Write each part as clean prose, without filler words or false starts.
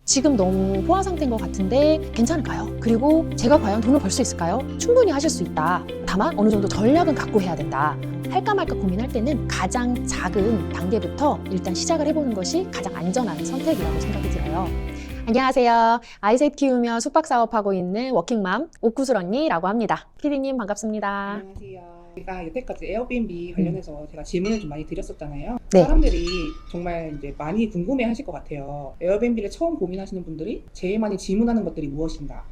지금 너무 포화 상태인 것 같은데 괜찮을까요? 그리고 제가 과연 돈을 벌 수 있을까요? 충분히 하실 수 있다. 다만 어느 정도 전략은 갖고 해야 된다. 할까 말까 고민할 때는 가장 작은 단계부터 일단 시작을 해보는 것이 가장 안전한 선택이라고 생각이 들어요. 안녕하세요. 아이셋 키우며 숙박사업하고 있는 워킹맘 옥구슬 언니라고 합니다. 피디님 반갑습니다. 안녕하세요. 제가 여태까지 에어비앤비 관련해서 제가 질문을 좀 많이 드렸었잖아요. 네. 사람들이 정말 이제 많이 궁금해 하실 것 같아요. 에어비앤비를 처음 고민하시는 분들이 제일 많이 질문하는 것들이 무엇인가?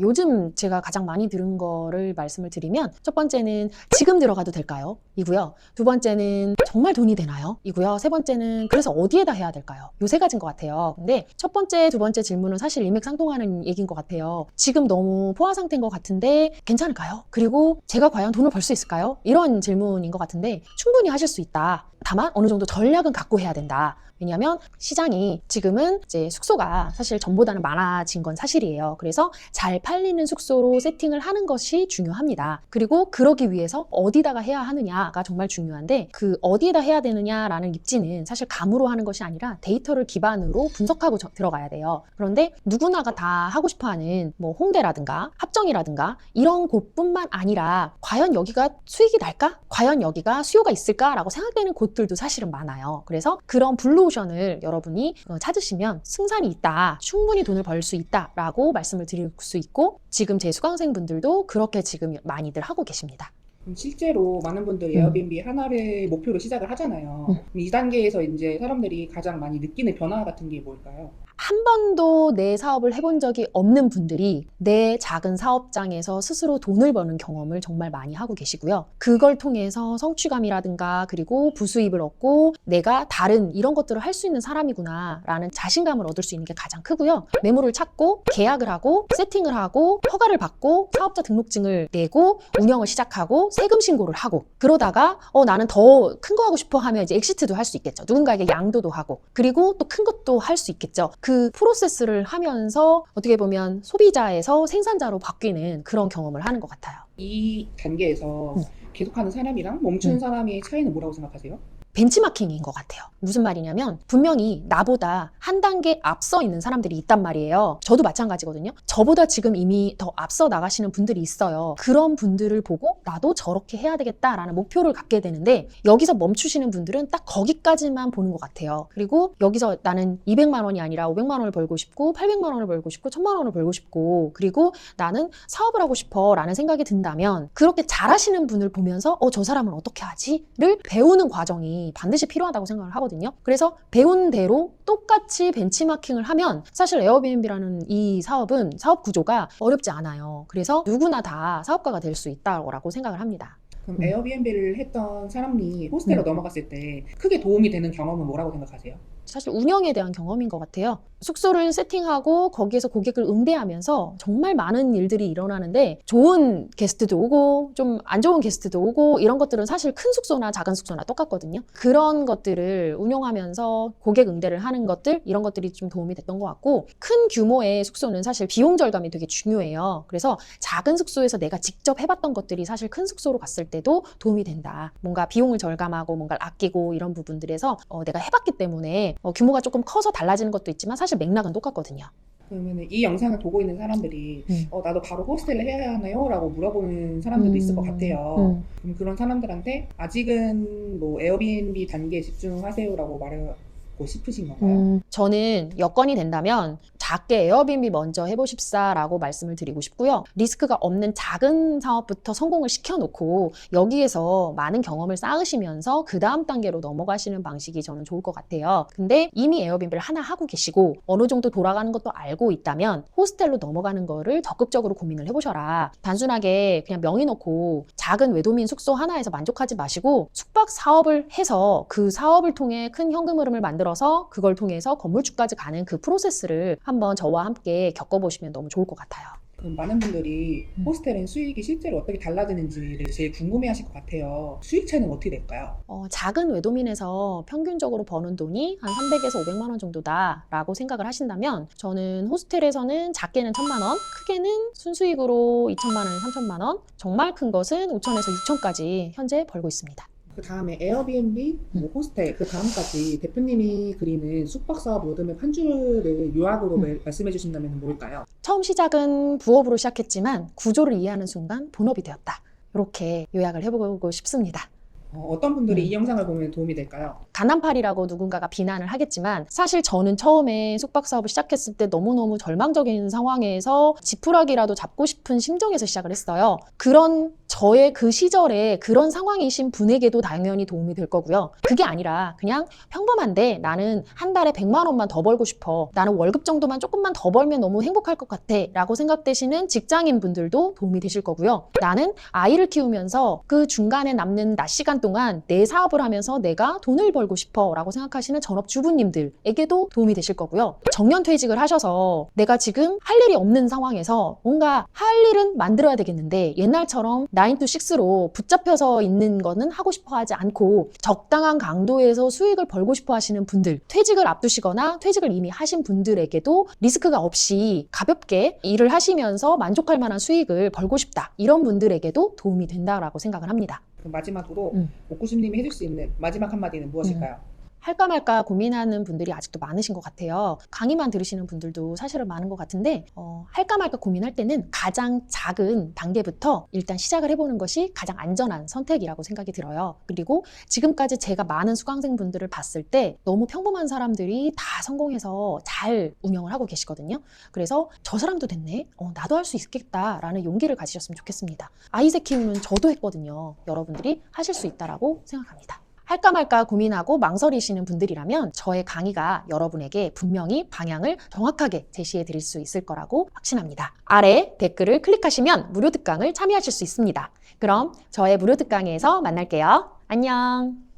요즘 제가 가장 많이 들은 거를 말씀을 드리면 첫 번째는 지금 들어가도 될까요? 이고요. 두 번째는 정말 돈이 되나요? 이고요. 세 번째는 그래서 어디에다 해야 될까요? 요 세 가지인 것 같아요. 근데 첫 번째, 두 번째 질문은 사실 일맥상통하는 얘기인 것 같아요. 지금 너무 포화 상태인 것 같은데 괜찮을까요? 그리고 제가 과연 돈을 벌 수 있을까요? 이런 질문인 것 같은데 충분히 하실 수 있다. 다만 어느 정도 전략은 갖고 해야 된다. 왜냐하면 시장이 지금은 이제 숙소가 사실 전보다는 많아진 건 사실이에요. 그래서 잘 팔리는 숙소로 세팅을 하는 것이 중요합니다. 그리고 그러기 위해서 어디다가 해야 하느냐가 정말 중요한데 그 어디에다 해야 되느냐라는 입지는 사실 감으로 하는 것이 아니라 데이터를 기반으로 분석하고 들어가야 돼요. 그런데 누구나가 다 하고 싶어하는 뭐 홍대라든가 합정이라든가 이런 곳뿐만 아니라 과연 여기가 수익이 날까? 과연 여기가 수요가 있을까라고 생각되는 곳들도 사실은 많아요. 그래서 그런 블루오션을 여러분이 찾으시면 승산이 있다, 충분히 돈을 벌 수 있다라고 말씀을 드릴 수 있고 지금 제 수강생분들도 그렇게 지금 많이들 하고 계십니다. 그럼 실제로 많은 분들이 에어비앤비 하나를 목표로 시작을 하잖아요. 그럼 이 단계에서 이제 사람들이 가장 많이 느끼는 변화 같은 게 뭘까요? 한 번도 내 사업을 해본 적이 없는 분들이 내 작은 사업장에서 스스로 돈을 버는 경험을 정말 많이 하고 계시고요. 그걸 통해서 성취감이라든가 그리고 부수입을 얻고 내가 다른 이런 것들을 할 수 있는 사람이구나 라는 자신감을 얻을 수 있는 게 가장 크고요. 매물을 찾고 계약을 하고 세팅을 하고 허가를 받고 사업자 등록증을 내고 운영을 시작하고 세금 신고를 하고 그러다가 나는 더 큰 거 하고 싶어 하면 이제 엑시트도 할 수 있겠죠. 누군가에게 양도도 하고 그리고 또 큰 것도 할 수 있겠죠. 그 프로세스를 하면서 어떻게 보면 소비자에서 생산자로 바뀌는 그런 경험을 하는 것 같아요. 이 단계에서 계속하는 사람이랑 멈추는 사람의 차이는 뭐라고 생각하세요? 벤치마킹인 것 같아요. 무슨 말이냐면 분명히 나보다 한 단계 앞서 있는 사람들이 있단 말이에요. 저도 마찬가지거든요. 저보다 지금 이미 더 앞서 나가시는 분들이 있어요. 그런 분들을 보고 나도 저렇게 해야 되겠다라는 목표를 갖게 되는데 여기서 멈추시는 분들은 딱 거기까지만 보는 것 같아요. 그리고 여기서 나는 200만 원이 아니라 500만 원을 벌고 싶고 800만 원을 벌고 싶고 1000만 원을 벌고 싶고 그리고 나는 사업을 하고 싶어 라는 생각이 든다면 그렇게 잘하시는 분을 보면서 저 사람은 어떻게 하지? 를 배우는 과정이 반드시 필요하다고 생각을 하거든요. 그래서 배운 대로 똑같이 벤치마킹을 하면 사실 에어비앤비라는 이 사업은 사업 구조가 어렵지 않아요. 그래서 누구나 다 사업가가 될 수 있다고 생각을 합니다. 그럼 에어비앤비를 했던 사람이 호스텔로 넘어갔을 때 크게 도움이 되는 경험은 뭐라고 생각하세요? 사실 운영에 대한 경험인 것 같아요. 숙소를 세팅하고 거기에서 고객을 응대하면서 정말 많은 일들이 일어나는데 좋은 게스트도 오고 좀 안 좋은 게스트도 오고 이런 것들은 사실 큰 숙소나 작은 숙소나 똑같거든요. 그런 것들을 운영하면서 고객 응대를 하는 것들 이런 것들이 좀 도움이 됐던 것 같고 큰 규모의 숙소는 사실 비용 절감이 되게 중요해요. 그래서 작은 숙소에서 내가 직접 해봤던 것들이 사실 큰 숙소로 갔을 때도 도움이 된다. 뭔가 비용을 절감하고 뭔가를 아끼고 이런 부분들에서 내가 해봤기 때문에 규모가 조금 커서 달라지는 것도 있지만 사실 맥락은 똑같거든요. 그러면 이 영상을 보고 있는 사람들이 나도 바로 호스텔을 해야 하나요? 라고 물어보는 사람들도 있을 것 같아요. 그럼 그런 사람들한테 아직은 뭐 에어비앤비 단계에 집중하세요 라고 말하고 싶으신 건가요? 저는 여건이 된다면 작게 에어비앤비 먼저 해보십사라고 말씀을 드리고 싶고요. 리스크가 없는 작은 사업부터 성공을 시켜놓고 여기에서 많은 경험을 쌓으시면서 그 다음 단계로 넘어가시는 방식이 저는 좋을 것 같아요. 근데 이미 에어비앤비를 하나 하고 계시고 어느 정도 돌아가는 것도 알고 있다면 호스텔로 넘어가는 거를 적극적으로 고민을 해보셔라. 단순하게 그냥 명의 놓고 작은 외도민 숙소 하나에서 만족하지 마시고 숙박 사업을 해서 그 사업을 통해 큰 현금 흐름을 만들어서 그걸 통해서 건물주까지 가는 그 프로세스를 한번 저와 함께 겪어보시면 너무 좋을 것 같아요. 그럼 많은 분들이 호스텔은 수익이 실제로 어떻게 달라지는지를 제일 궁금해하실 것 같아요. 수익 차이는 어떻게 될까요? 작은 외도민에서 평균적으로 버는 돈이 한 300에서 500만 원 정도다라고 생각을 하신다면 저는 호스텔에서는 작게는 1000만 원, 크게는 순수익으로 2천만 원, 3천만 원, 정말 큰 것은 5천에서 6천까지 현재 벌고 있습니다. 그 다음에 에어비앤비, 뭐 호스텔, 그 다음까지 대표님이 그리는 숙박사업 로드맵 한 줄을 요약으로 말씀해 주신다면 뭘까요? 처음 시작은 부업으로 시작했지만 구조를 이해하는 순간 본업이 되었다. 이렇게 요약을 해보고 싶습니다. 어떤 분들이 이 영상을 보면 도움이 될까요? 가난팔이라고 누군가가 비난을 하겠지만 사실 저는 처음에 숙박 사업을 시작했을 때 너무너무 절망적인 상황에서 지푸라기라도 잡고 싶은 심정에서 시작을 했어요. 그런 저의 그 시절에 그런 상황이신 분에게도 당연히 도움이 될 거고요. 그게 아니라 그냥 평범한데 나는 한 달에 100만 원만 더 벌고 싶어. 나는 월급 정도만 조금만 더 벌면 너무 행복할 것 같아. 라고 생각되시는 직장인 분들도 도움이 되실 거고요. 나는 아이를 키우면서 그 중간에 남는 낮 시간 동안 내 사업을 하면서 내가 돈을 벌고 싶어 라고 생각하시는 전업주부님들에게도 도움이 되실 거고요. 정년퇴직을 하셔서 내가 지금 할 일이 없는 상황에서 뭔가 할 일은 만들어야 되겠는데 옛날처럼 9to6로 붙잡혀서 있는 거는 하고 싶어 하지 않고 적당한 강도에서 수익을 벌고 싶어 하시는 분들, 퇴직을 앞두시거나 퇴직을 이미 하신 분들에게도 리스크가 없이 가볍게 일을 하시면서 만족할 만한 수익을 벌고 싶다. 이런 분들에게도 도움이 된다라고 생각을 합니다. 그럼 마지막으로 옥구심님이 해줄 수 있는 마지막 한마디는 무엇일까요? 할까 말까 고민하는 분들이 아직도 많으신 것 같아요. 강의만 들으시는 분들도 사실은 많은 것 같은데 할까 말까 고민할 때는 가장 작은 단계부터 일단 시작을 해보는 것이 가장 안전한 선택이라고 생각이 들어요. 그리고 지금까지 제가 많은 수강생분들을 봤을 때 너무 평범한 사람들이 다 성공해서 잘 운영을 하고 계시거든요. 그래서 저 사람도 됐네? 나도 할 수 있겠다라는 용기를 가지셨으면 좋겠습니다. 아이새 키우는 저도 했거든요. 여러분들이 하실 수 있다라고 생각합니다. 할까 말까 고민하고 망설이시는 분들이라면 저의 강의가 여러분에게 분명히 방향을 정확하게 제시해 드릴 수 있을 거라고 확신합니다. 아래 댓글을 클릭하시면 무료 특강을 참여하실 수 있습니다. 그럼 저의 무료 특강에서 만날게요. 안녕.